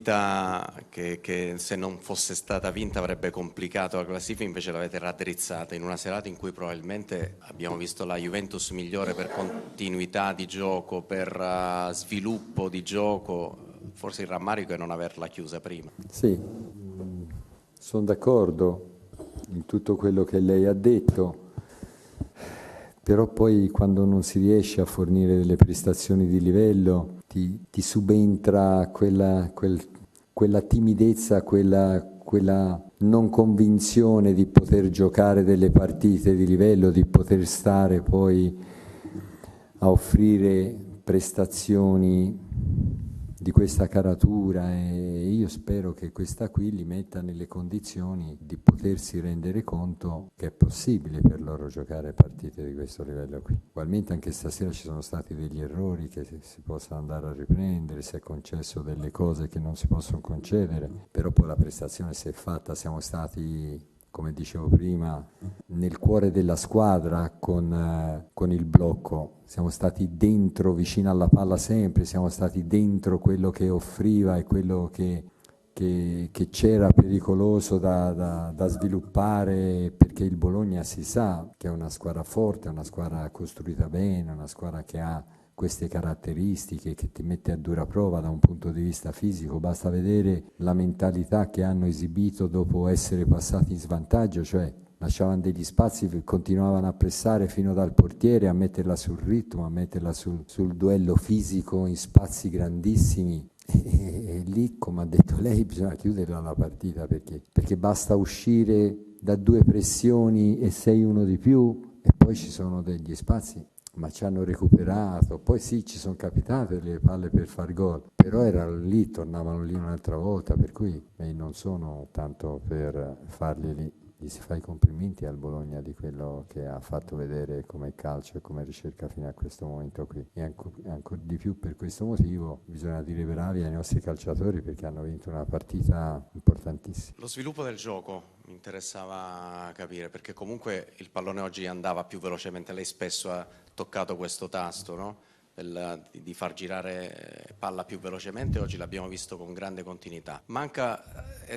Che se non fosse stata vinta avrebbe complicato la classifica, invece l'avete raddrizzata in una serata in cui probabilmente abbiamo visto la Juventus migliore per continuità di gioco, per sviluppo di gioco. Forse il rammarico è non averla chiusa prima. Sì, sono d'accordo in tutto quello che lei ha detto, però poi quando non si riesce a fornire delle prestazioni di livello ti subentra quella timidezza, quella non convinzione di poter giocare delle partite di livello, di poter stare poi a offrire prestazioni di questa caratura, e io spero che questa qui li metta nelle condizioni di potersi rendere conto che è possibile per loro giocare partite di questo livello qui. Ugualmente anche stasera ci sono stati degli errori che si possono andare a riprendere, si è concesso delle cose che non si possono concedere, però poi la prestazione si è fatta, siamo stati, come dicevo prima, nel cuore della squadra con il blocco, siamo stati dentro, vicino alla palla sempre, siamo stati dentro quello che offriva e quello che c'era pericoloso da sviluppare, perché il Bologna si sa che è una squadra forte, è una squadra costruita bene, una squadra che ha queste caratteristiche, che ti mette a dura prova da un punto di vista fisico. Basta vedere la mentalità che hanno esibito dopo essere passati in svantaggio, cioè lasciavano degli spazi, continuavano a pressare fino dal portiere, a metterla sul ritmo, a metterla sul duello fisico in spazi grandissimi. E lì, come ha detto lei, bisogna chiuderla la partita, perché basta uscire da due pressioni e sei uno di più, e poi ci sono degli spazi, ma ci hanno recuperato. Poi sì, ci sono capitate le palle per far gol, però erano lì, tornavano lì un'altra volta, per cui non sono tanto per farli lì. Gli si fa i complimenti al Bologna di quello che ha fatto vedere come calcio e come ricerca fino a questo momento qui, e ancora di più per questo motivo bisogna dire bravi ai nostri calciatori, perché hanno vinto una partita importantissima. Lo sviluppo del gioco mi interessava capire, perché comunque il pallone oggi andava più velocemente, lei spesso ha toccato questo tasto, no? Di far girare palla più velocemente, oggi l'abbiamo visto con grande continuità.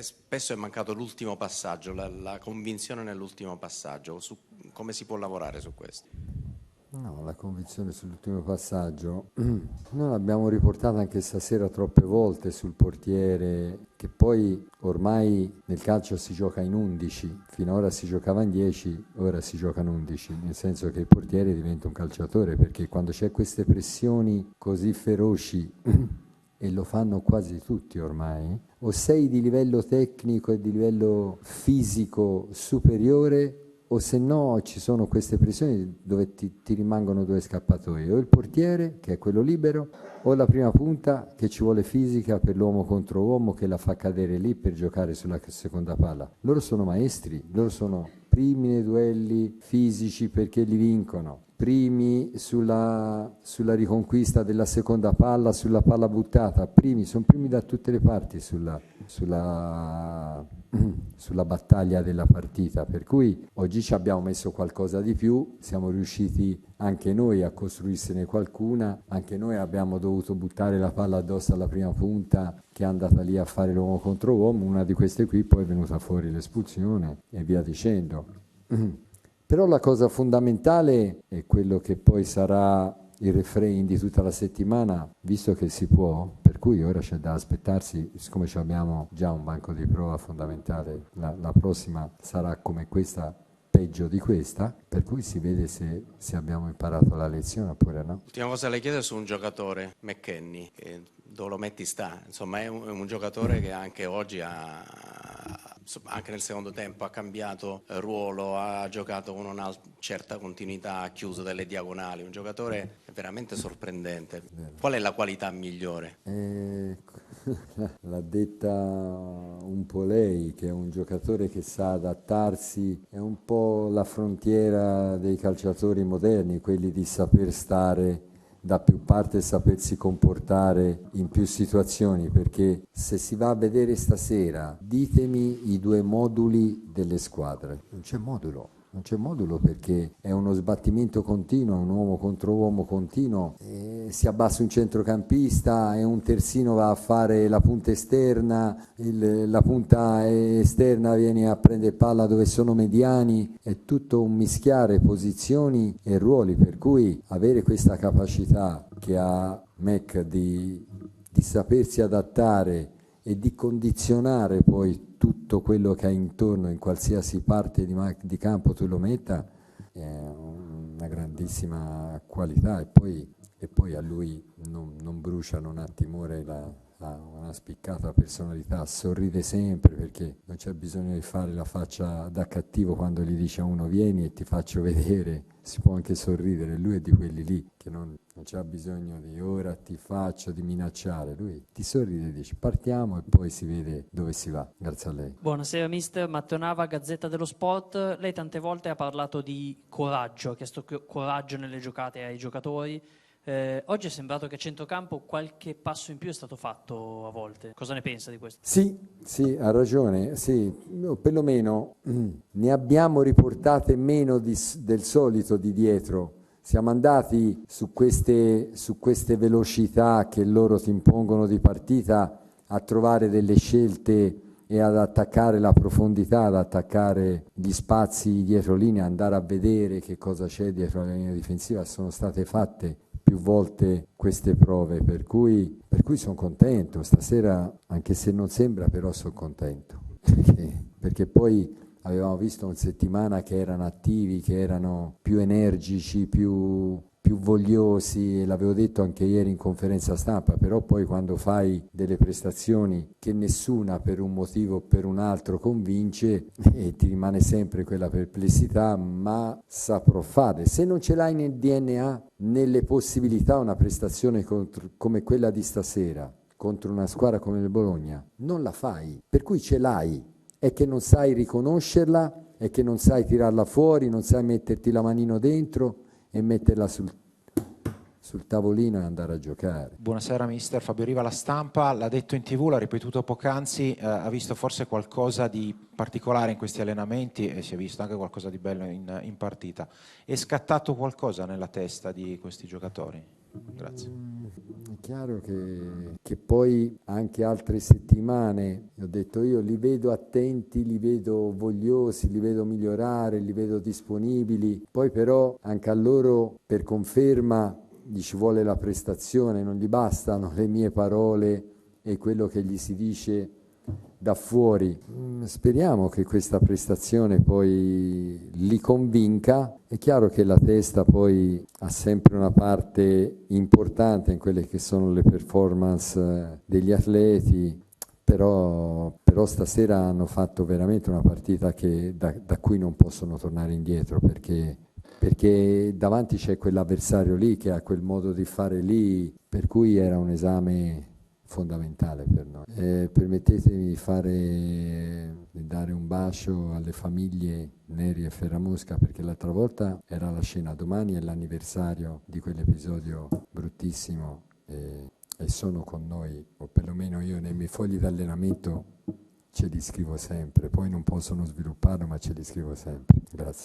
Spesso è mancato l'ultimo passaggio, la convinzione nell'ultimo passaggio. Come si può lavorare su questo? No, la convinzione sull'ultimo passaggio noi l'abbiamo riportata anche stasera troppe volte sul portiere, che poi ormai nel calcio si gioca in 11, finora si giocava in 10, ora si gioca in 11, nel senso che il portiere diventa un calciatore, perché quando c'è queste pressioni così feroci e lo fanno quasi tutti ormai, o sei di livello tecnico e di livello fisico superiore, o se no ci sono queste pressioni dove ti rimangono due scappatoie, o il portiere, che è quello libero, o la prima punta, che ci vuole fisica per l'uomo contro uomo, che la fa cadere lì per giocare sulla seconda palla. Loro sono maestri, loro sono primi nei duelli fisici perché li vincono, primi sulla riconquista della seconda palla, sulla palla buttata, sono primi da tutte le parti sulla battaglia della partita, per cui oggi ci abbiamo messo qualcosa di più, siamo riusciti anche noi a costruirsene qualcuna, anche noi abbiamo dovuto buttare la palla addosso alla prima punta che è andata lì a fare l'uomo contro uomo, una di queste qui poi è venuta fuori l'espulsione e via dicendo. Però la cosa fondamentale è quello che poi sarà il refrain di tutta la settimana, visto che si può, per cui ora c'è da aspettarsi, siccome abbiamo già un banco di prova fondamentale, la prossima sarà come questa, peggio di questa, per cui si vede se abbiamo imparato la lezione oppure no. Ultima cosa le chiedo su un giocatore, McKennie, che dove lo metti sta, insomma è un giocatore che anche oggi anche nel secondo tempo ha cambiato ruolo, ha giocato con una certa continuità, ha chiuso delle diagonali, un giocatore veramente sorprendente. Qual è la qualità migliore? L'ha detta un po' lei, che è un giocatore che sa adattarsi, è un po' la frontiera dei calciatori moderni, quelli di saper stare da più parti e sapersi comportare in più situazioni, perché se si va a vedere stasera, ditemi i due moduli delle squadre, non c'è modulo. Non c'è modulo perché è uno sbattimento continuo, un uomo contro uomo continuo, si abbassa un centrocampista e un terzino va a fare la punta esterna, la punta esterna viene a prendere palla dove sono mediani, è tutto un mischiare posizioni e ruoli, per cui avere questa capacità che ha Mac di sapersi adattare e di condizionare poi tutto quello che hai intorno in qualsiasi parte di campo tu lo metta è una grandissima qualità e poi a lui non brucia, non ha timore, ha una spiccata personalità, sorride sempre perché non c'è bisogno di fare la faccia da cattivo quando gli dice a uno vieni e ti faccio vedere, si può anche sorridere, lui è di quelli lì che non c'ha bisogno di ora ti faccio, di minacciare, lui ti sorride e dice partiamo e poi si vede dove si va. Grazie a lei. Buonasera mister, Matteo Nava, Gazzetta dello Sport. Lei tante volte ha parlato di coraggio, ha chiesto coraggio nelle giocate ai giocatori. Oggi è sembrato che a centrocampo qualche passo in più è stato fatto a volte. Cosa ne pensa di questo? Sì, ha ragione, sì, perlomeno ne abbiamo riportate meno del solito di dietro. Siamo andati su queste velocità che loro ti impongono di partita a trovare delle scelte e ad attaccare la profondità, ad attaccare gli spazi dietro linea, andare a vedere che cosa c'è dietro la linea difensiva. Sono state fatte più volte queste prove, per cui sono contento. Stasera, anche se non sembra, però sono contento, perché poi avevamo visto una settimana che erano attivi, che erano più energici, più vogliosi, e l'avevo detto anche ieri in conferenza stampa, però poi quando fai delle prestazioni che nessuna per un motivo o per un altro convince e ti rimane sempre quella perplessità, ma saprò fare. Se non ce l'hai nel DNA, nelle possibilità, una prestazione come quella di stasera, contro una squadra come il Bologna, non la fai, per cui ce l'hai. È che non sai riconoscerla, è che non sai tirarla fuori, non sai metterti la manino dentro e metterla sul tavolino e andare a giocare. Buonasera mister, Fabio Riva, La Stampa, l'ha detto in TV, l'ha ripetuto poc'anzi, ha visto forse qualcosa di particolare in questi allenamenti e si è visto anche qualcosa di bello in partita. È scattato qualcosa nella testa di questi giocatori? Grazie. È chiaro che poi anche altre settimane, ho detto io li vedo attenti, li vedo vogliosi, li vedo migliorare, li vedo disponibili, poi però anche a loro per conferma gli ci vuole la prestazione, non gli bastano le mie parole e quello che gli si dice da fuori. Speriamo che questa prestazione poi li convinca. È chiaro che la testa poi ha sempre una parte importante in quelle che sono le performance degli atleti, però stasera hanno fatto veramente una partita da cui non possono tornare indietro, perché davanti c'è quell'avversario lì che ha quel modo di fare lì, per cui era un esame fondamentale per noi. Permettetemi di dare un bacio alle famiglie Neri e Ferramusca, perché l'altra volta era la scena, domani è l'anniversario di quell'episodio bruttissimo e sono con noi, o perlomeno io nei miei fogli d'allenamento ce li scrivo sempre, poi non possono svilupparlo ma ce li scrivo sempre. Grazie.